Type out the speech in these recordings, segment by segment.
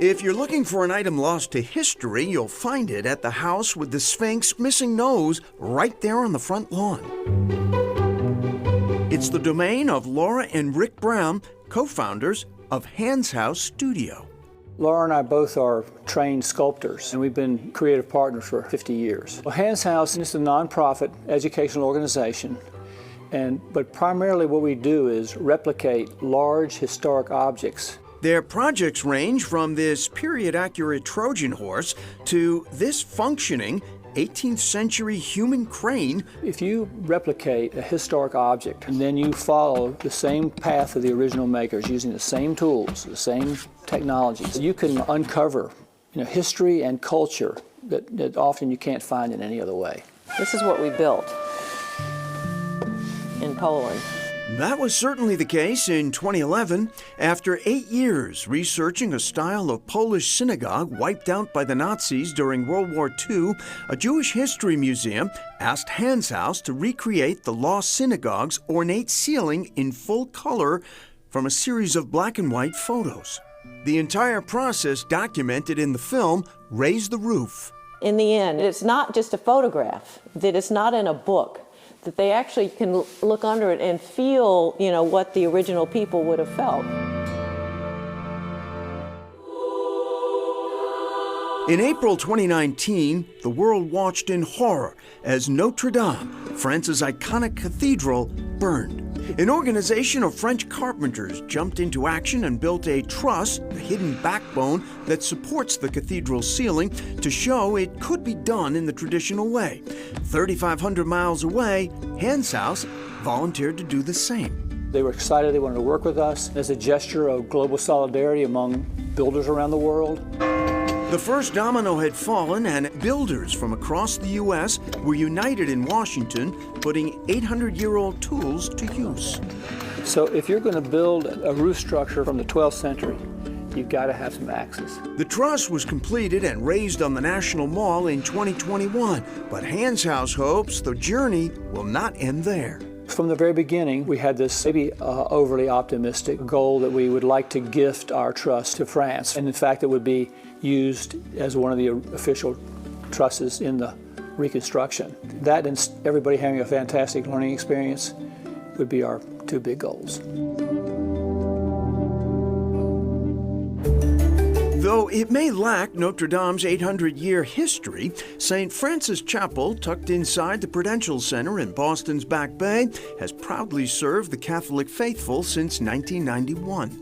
If you're looking for an item lost to history, you'll find it at the house with the Sphinx missing nose right there on the front lawn. It's the domain of Laura and Rick Brown, co-founders of Hans House Studio. Laura and I both are trained sculptors, and we've been creative partners for 50 years. Well, Hans House is a nonprofit educational organization, but primarily what we do is replicate large historic objects. Their projects range from this period-accurate Trojan horse to this functioning 18th century human crane. If you replicate a historic object and then you follow the same path of the original makers using the same tools, the same technologies, you can uncover history and culture that often you can't find in any other way. This is what we built in Poland. That was certainly the case in 2011. After 8 years researching a style of Polish synagogue wiped out by the Nazis during World War II, a Jewish history museum asked Hans House to recreate the lost synagogue's ornate ceiling in full color from a series of black and white photos. The entire process documented in the film, Raise the Roof. In the end, it's not just a photograph, that it's not in a book, that they actually can look under it and feel, what the original people would have felt. In April 2019, the world watched in horror as Notre Dame, France's iconic cathedral, burned. An organization of French carpenters jumped into action and built a truss, the hidden backbone that supports the cathedral ceiling, to show it could be done in the traditional way. 3,500 miles away, Hans House volunteered to do the same. They were excited, they wanted to work with us as a gesture of global solidarity among builders around the world. The first domino had fallen, and builders from across the U.S. were united in Washington, putting 800-year-old tools to use. So if you're going to build a roof structure from the 12th century, you've got to have some axes. The truss was completed and raised on the National Mall in 2021, but Hans House hopes the journey will not end there. From the very beginning, we had this maybe overly optimistic goal that we would like to gift our truss to France. And in fact, it would be used as one of the official trusses in the reconstruction. That and everybody having a fantastic learning experience would be our two big goals. Though it may lack Notre Dame's 800-year history, St. Francis Chapel, tucked inside the Prudential Center in Boston's Back Bay, has proudly served the Catholic faithful since 1991.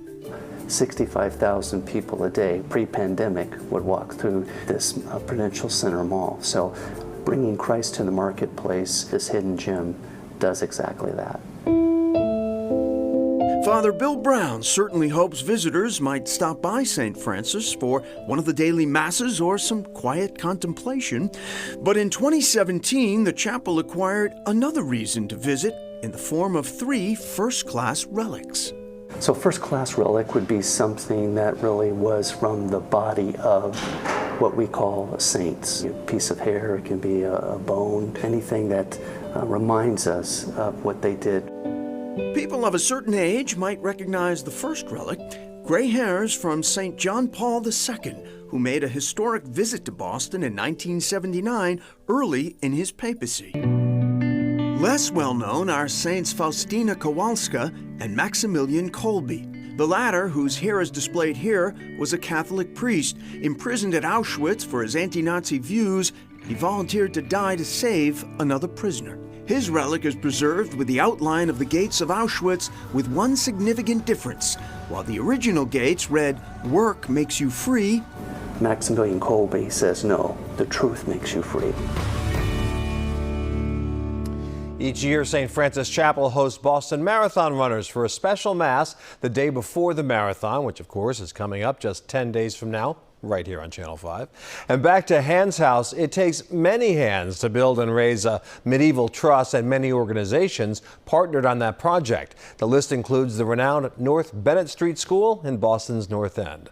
65,000 people a day pre-pandemic would walk through this Prudential Center Mall. So bringing Christ to the marketplace, this hidden gem, does exactly that. Father Bill Brown certainly hopes visitors might stop by St. Francis for one of the daily masses or some quiet contemplation. But in 2017, the chapel acquired another reason to visit in the form of 3 first-class relics. So first-class relic would be something that really was from the body of what we call saints. A piece of hair, it can be a bone, anything that reminds us of what they did. People of a certain age might recognize the first relic, gray hairs from St. John Paul II, who made a historic visit to Boston in 1979, early in his papacy. Less well-known are Saints Faustina Kowalska and Maximilian Kolbe. The latter, whose hair is displayed here, was a Catholic priest. Imprisoned at Auschwitz for his anti-Nazi views, he volunteered to die to save another prisoner. His relic is preserved with the outline of the gates of Auschwitz, with one significant difference. While the original gates read, "Work makes you free," Maximilian Kolbe says, no, the truth makes you free. Each year, St. Francis Chapel hosts Boston Marathon runners for a special Mass the day before the marathon, which of course is coming up just 10 days from now, right here on Channel 5. And back to Hans House, it takes many hands to build and raise a medieval truss, and many organizations partnered on that project. The list includes the renowned North Bennett Street School in Boston's North End.